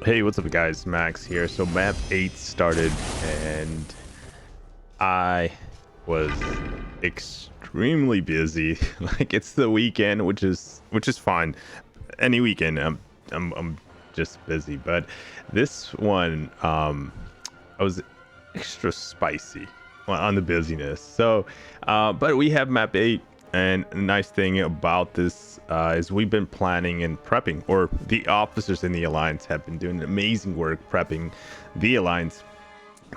Hey, what's up, guys? Max here. So map 8 started, and I was extremely busy. Like, it's the weekend, which is fine. Any weekend, I'm just busy. But this one, I was extra spicy on the busyness. So, but we have map 8. And a nice thing about this is we've been planning and prepping, or the officers in the Alliance have been doing amazing work prepping the Alliance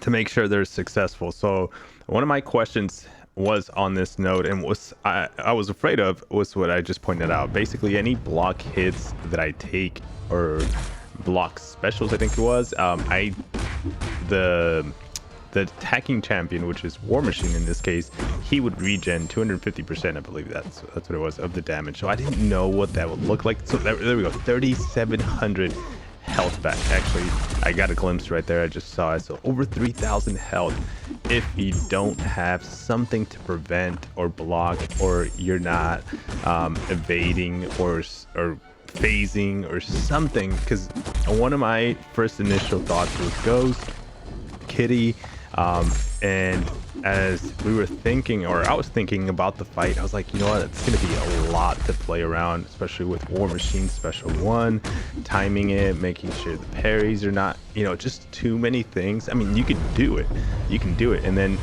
to make sure they're successful. So one of my questions was on this note, and was I was afraid of was what I just pointed out. Basically, any block hits that I take, or block specials, I think it was, the attacking champion, which is War Machine in this case, he would regen 250%, I believe that's what it was, of the damage. So I didn't know what that would look like. So there we go, 3,700 health back. Actually, I got a glimpse right there, I just saw it. So over 3,000 health if you don't have something to prevent or block, or you're not evading or phasing or something. Because one of my first initial thoughts was Ghost, Kitty, and as we were thinking, or I was thinking about the fight, I was like, you know what, it's going to be a lot to play around, especially with War Machine Special 1, timing it, making sure the parries are not, just too many things. I mean, you can do it. And then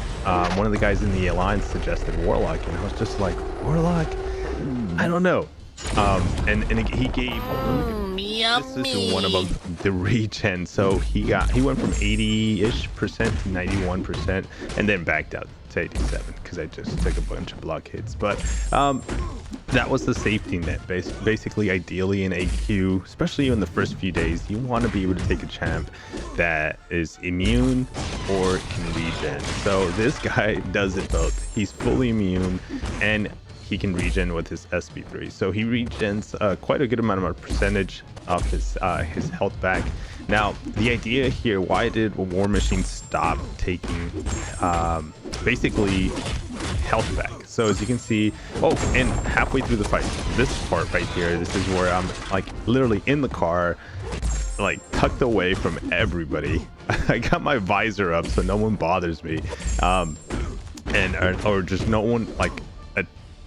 one of the guys in the Alliance suggested Warlock, and I was just like, Warlock? I don't know. And he gave this is one of them, the regen. So he went from 80-ish% to 91%, and then backed out to 87 because I just took a bunch of block hits. But that was the safety net. Basically, ideally in AQ, especially in the first few days, you want to be able to take a champ that is immune or can regen. So this guy does it both. He's fully immune, and he can regen with his SP3, so he regens quite a good amount of percentage of his health back. Now, the idea here, why did War Machine stop taking basically health back? So as you can see, and halfway through the fight, this part right here, this is where I'm like literally in the car, like tucked away from everybody. I got my visor up so no one bothers me, or just no one like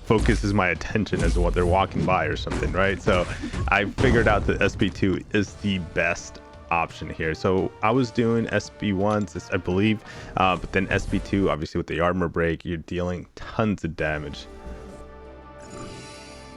focuses my attention as to what they're walking by or something, right? So I figured out that SP2 is the best option here. So I was doing SP1s, I believe, but then SP2, obviously with the armor break, you're dealing tons of damage.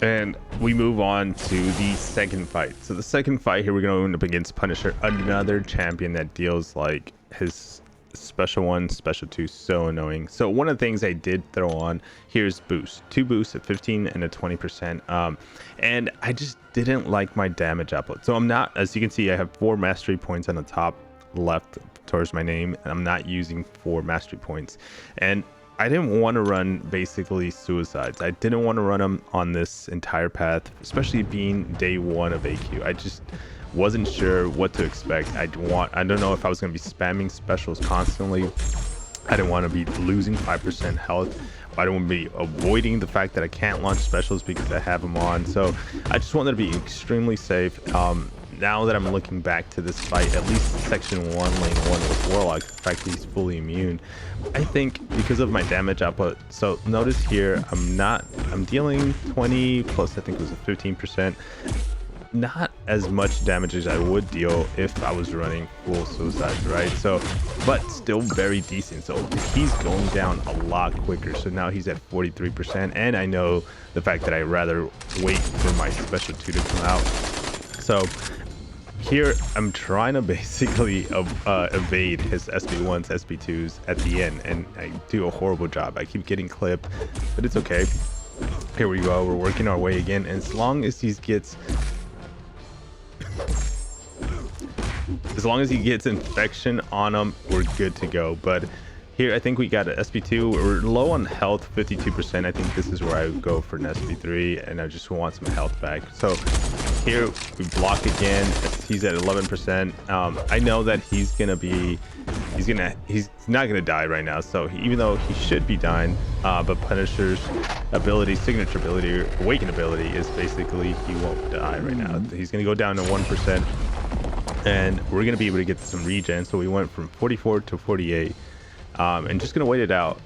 And we move on to the second fight. So the second fight here, we're going up against Punisher, another champion that deals like his special 1, special 2, so annoying. So one of the things I did throw on here is boost, 2 boosts at 15 and a 20%, and I just didn't like my damage output. So I'm not, as you can see, I have 4 mastery points on the top left towards my name, and I'm not using 4 mastery points, and I didn't want to run basically suicides. I didn't want to run them on this entire path, especially being day 1 of AQ. I just wasn't sure what to expect. I don't know if I was going to be spamming specials constantly. I didn't want to be losing 5% health. I don't want to be avoiding the fact that I can't launch specials because I have them on. So I just wanted to be extremely safe. Now that I'm looking back to this fight, at least section 1, lane 1 with Warlock, the fact that he's fully immune, I think because of my damage output. So notice here, I'm dealing 20 plus, I think it was a 15%. Not as much damage as I would deal if I was running full suicides, right? So, but still very decent. So he's going down a lot quicker. So now he's at 43%, and I know the fact that I rather wait for my special 2 to come out. So here I'm trying to basically evade his SP1s, SP2s at the end, and I do a horrible job. I keep getting clipped, but it's okay. Here we go, we're working our way again, and as long as he gets infection on him, we're good to go. But here I think we got an SP2, we're low on health, 52%. I think this is where I would go for an SP3, and I just want some health back. So here we block again, he's at 11%. I know that he's not gonna die right now, so even though he should be dying, but Punisher's ability, signature ability, awaken ability is basically he won't die right now. He's gonna go down to 1%. and we're going to be able to get some regen. So we went from 44 to 48, and just going to wait it out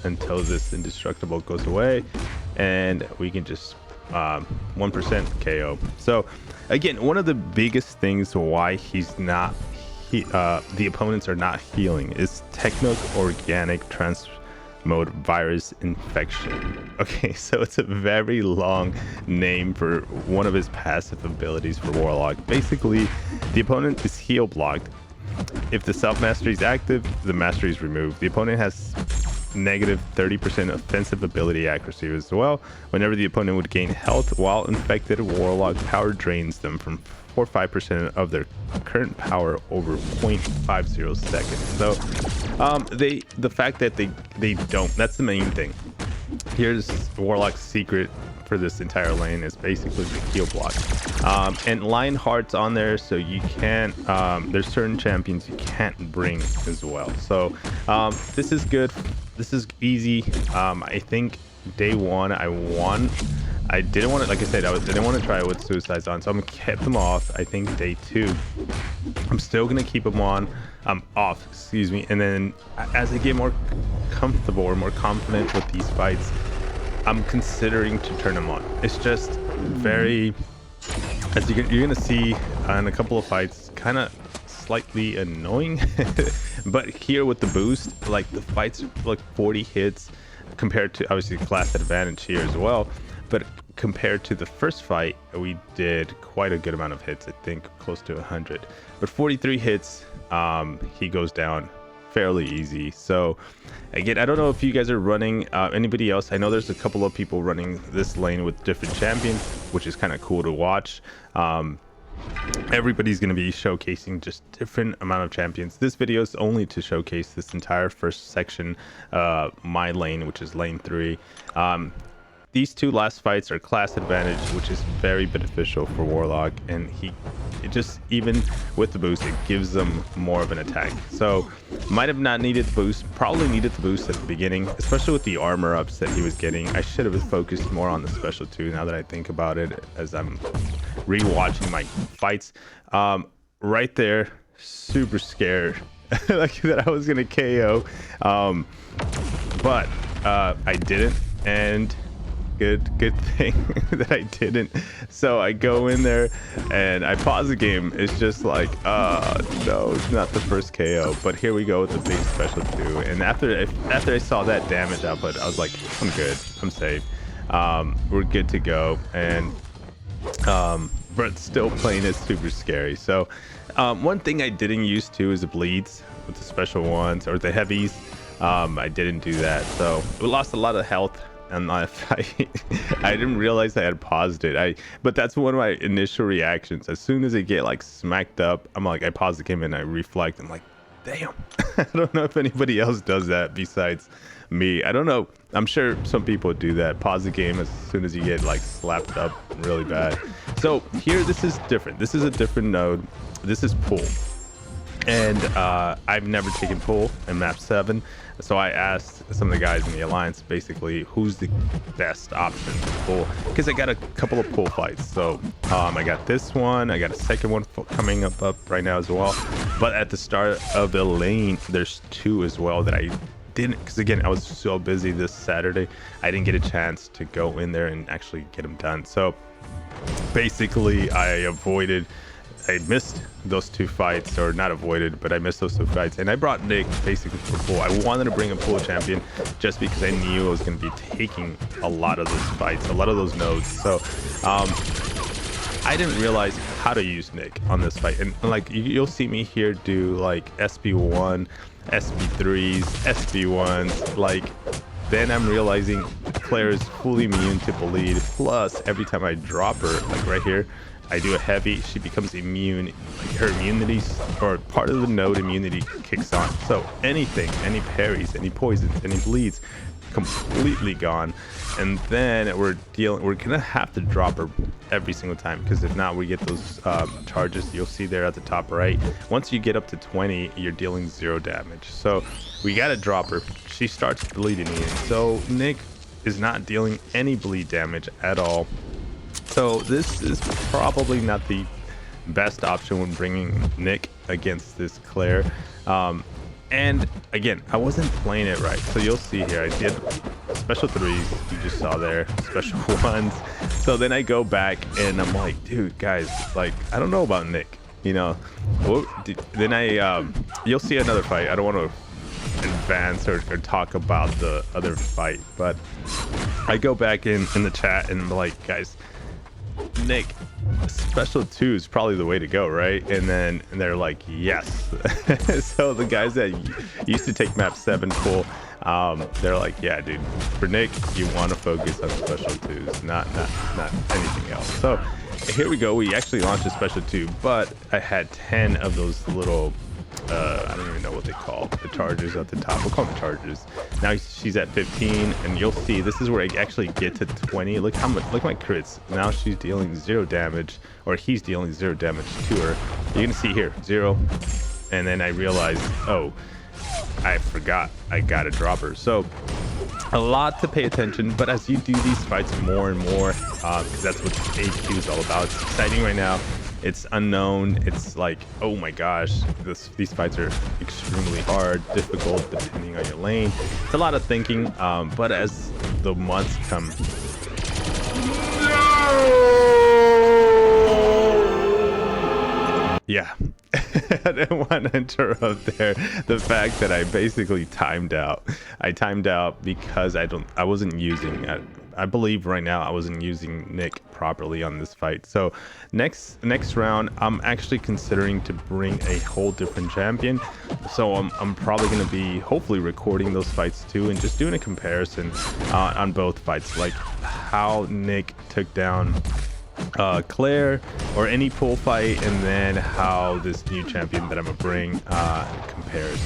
until this indestructible goes away, and we can just 1% KO. So again, one of the biggest things why he's not the opponents are not healing is techno organic transmode virus infection. Okay, so it's a very long name for one of his passive abilities for Warlock. Basically, the opponent is heal blocked. If the self mastery is active, the mastery is removed. The opponent has negative 30% offensive ability accuracy as well. Whenever the opponent would gain health while infected, Warlock power drains them from 4 or 5% of their current power over 0.50 seconds. So the fact that they don't, that's the main thing. Here's Warlock's secret for this entire lane is basically the heal block. And Lionheart's on there, so you can't there's certain champions you can't bring as well. So this is good, this is easy. I think day one I didn't want to, like I said, I didn't want to try it with suicides on, so I'm gonna keep them off. I think day two I'm still gonna keep them on, off, excuse me, and then as I get more comfortable or more confident with these fights, I'm considering to turn them on. It's just very, as you're gonna see in a couple of fights, kind of slightly annoying. But here with the boost, like the fights like 40 hits compared to obviously class advantage here as well, but compared to the first fight we did quite a good amount of hits, I think close to 100, but 43 hits, he goes down fairly easy. So again, I don't know if you guys are running anybody else. I know there's a couple of people running this lane with different champions, which is kind of cool to watch. Everybody's going to be showcasing just different amount of champions. This video is only to showcase this entire first section, my lane, which is lane 3. These two last fights are class advantage, which is very beneficial for Warlock, and it just, even with the boost, it gives them more of an attack. So might have not needed the boost, probably needed the boost at the beginning, especially with the armor ups that he was getting. I should have focused more on the special too, now that I think about it, as I'm rewatching my fights. Right there, super scared like that I was gonna KO, but I didn't, and good thing that I didn't. So I go in there and I pause the game. It's just like, no, it's not the first KO, but here we go with the big special 2. And after I saw that damage output, I was like, I'm good, I'm safe, we're good to go. And but still playing is super scary. So one thing I didn't use too is the bleeds with the special ones or the heavies. I didn't do that, so we lost a lot of health. And I didn't realize I had paused it. But that's one of my initial reactions. As soon as I get like smacked up, I'm like, I pause the game and I reflect. I'm like, damn. I don't know if anybody else does that besides me. I don't know. I'm sure some people do that. Pause the game as soon as you get like slapped up really bad. So here, this is different. This is a different node. This is pool. And I've never taken pool in map 7, so I asked some of the guys in the alliance basically who's the best option for pool, because I got a couple of pool fights. So I got this one, I got a second one coming up right now as well, but at the start of the lane there's 2 as well that I didn't, because again I was so busy this Saturday, I didn't get a chance to go in there and actually get them done. So basically I missed those 2 fights, or not avoided, but I missed those 2 fights, and I brought Nick basically for pool. I wanted to bring a pool champion just because I knew I was going to be taking a lot of those fights, a lot of those nodes. So I didn't realize how to use Nick on this fight, and like you'll see me here do like SB1, SB3s, SB1s, like then I'm realizing Claire is fully immune to bleed, plus every time I drop her, like right here, I do a heavy, she becomes immune, like her immunity, or part of the node immunity kicks on. So anything, any parries, any poisons, any bleeds, completely gone. And then we're gonna have to drop her every single time, because if not, we get those charges you'll see there at the top right. Once you get up to 20, you're dealing 0 damage. So we gotta drop her. She starts bleeding in. So Nick is not dealing any bleed damage at all. So this is probably not the best option when bringing Nick against this Claire. And again, I wasn't playing it right. So you'll see here, I did special 3s, you just saw there, special 1s. So then I go back and I'm like, dude, guys, like, I don't know about Nick, you know. Then you'll see another fight. I don't want to advance or talk about the other fight, but I go back in the chat and I'm like, guys, Nick, special 2 is probably the way to go, right? And they're like, yes. So the guys that used to take map 7 full, they're like, yeah, dude, for Nick, you want to focus on special 2s, not anything else. So here we go. We actually launched a special 2, but I had 10 of those little I don't even know what they call the charges at the top. We'll call them charges. Now she's at 15, and you'll see this is where I actually get to 20. Look how much, look at my crits. Now she's dealing 0 damage, or he's dealing 0 damage to her. You're gonna see here 0, and then I realized, oh, I forgot I gotta drop her. So a lot to pay attention, but as you do these fights more and more, because that's what AQ is all about. It's exciting right now. It's unknown. It's like, oh my gosh, these fights are extremely hard, difficult, depending on your lane. It's a lot of thinking, but as the months come... Yeah, I didn't want to interrupt there. The fact that I basically timed out. I timed out because I wasn't using... I believe right now I wasn't using Nick properly on this fight. So next round, I'm actually considering to bring a whole different champion. So I'm probably going to be hopefully recording those fights too and just doing a comparison on both fights, like how Nick took down Claire or any pool fight, and then how this new champion that I'm gonna bring compares.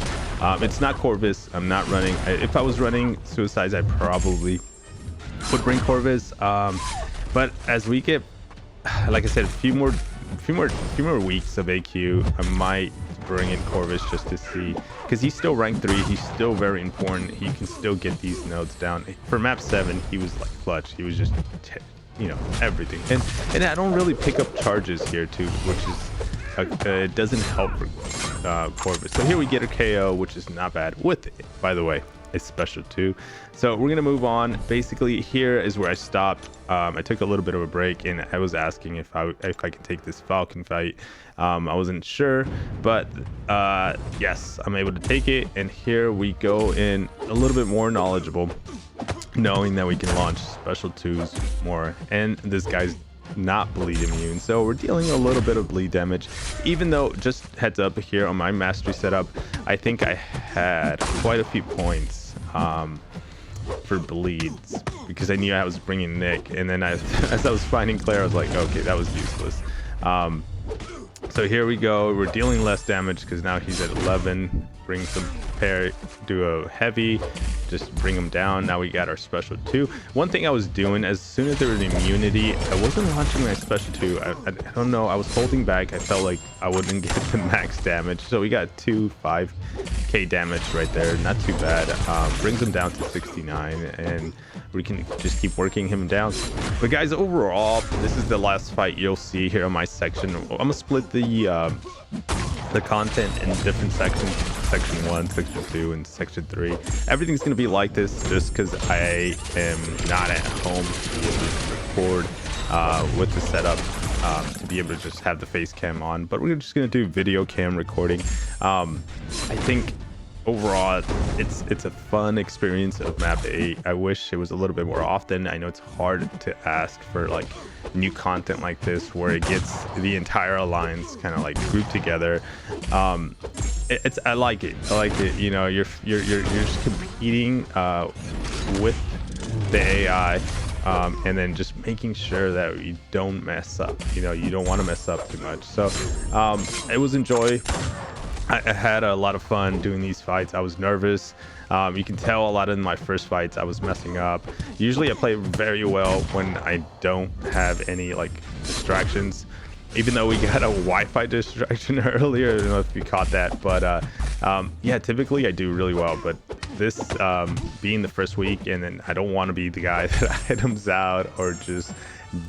It's not Corvus. I'm not running. If I was running Suicides, I probably would bring Corvus, but as we get, like I said, a few more weeks of AQ, I might bring in Corvus just to see, because he's still rank 3. He's still very important. He can still get these nodes down. For map 7, he was like clutch. He was just you know, everything. And I don't really pick up charges here too, which is it doesn't help for Corvus. So here we get a KO, which is not bad with it, by the way. It's special 2. So we're gonna move on. Basically here is where I stopped. I took a little bit of a break and I was asking if I could take this Falcon fight. I wasn't sure, but yes, I'm able to take it, and here we go in a little bit more knowledgeable, knowing that we can launch special 2s more, and this guy's not bleed immune, so we're dealing a little bit of bleed damage. Even though, just heads up here on my mastery setup, I think I had quite a few points for bleeds because I knew I was bringing Nick, and then as I was finding Claire, I was like, okay, that was useless. So here we go, we're dealing less damage because now he's at 11. Bring some pair, do a heavy, just bring him down. Now we got our special 2. One thing I was doing, as soon as there was immunity, I wasn't launching my special 2. I don't know, I was holding back. I felt like I wouldn't get the max damage, so we got 5k damage right there, not too bad. Brings him down to 69, and we can just keep working him down. But guys, overall, this is the last fight you'll see here on my section. I'm gonna split the content in different sections: section 1, section 2, and section 3. Everything's gonna be like this just because I am not at home to be able to record with the setup, to be able to just have the face cam on. But we're just gonna do video cam recording. I think overall it's a fun experience of map 8. I wish it was a little bit more often. I know it's hard to ask for like new content like this where it gets the entire alliance kind of like grouped together. I like it. You know, you're just competing with the AI, and then just making sure that you don't mess up. You know, you don't want to mess up too much. So it was enjoy. I had a lot of fun doing these fights. I was nervous. You can tell a lot in my first fights I was messing up. Usually I play very well when I don't have any like distractions, even though we got a Wi-Fi distraction earlier. I don't know if you caught that, but yeah, typically I do really well. But this being the first week, and then I don't want to be the guy that items out or just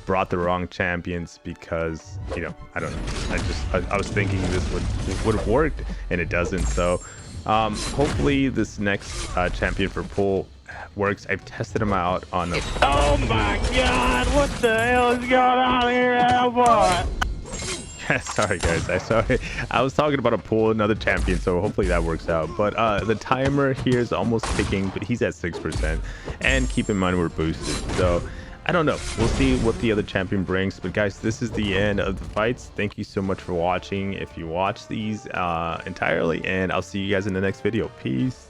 brought the wrong champions because, you know, I don't know. I was thinking this would have worked, and it doesn't. So hopefully this next champion for pool works. I've tested him out on the... Oh my god, what the hell is going on here, boy? Sorry guys, I was talking about a pool, another champion, so hopefully that works out. But the timer here is almost ticking, but he's at 6%, and keep in mind we're boosted, so I don't know, we'll see what the other champion brings. But guys, this is the end of the fights. Thank you so much for watching if you watch these entirely, and I'll see you guys in the next video. Peace.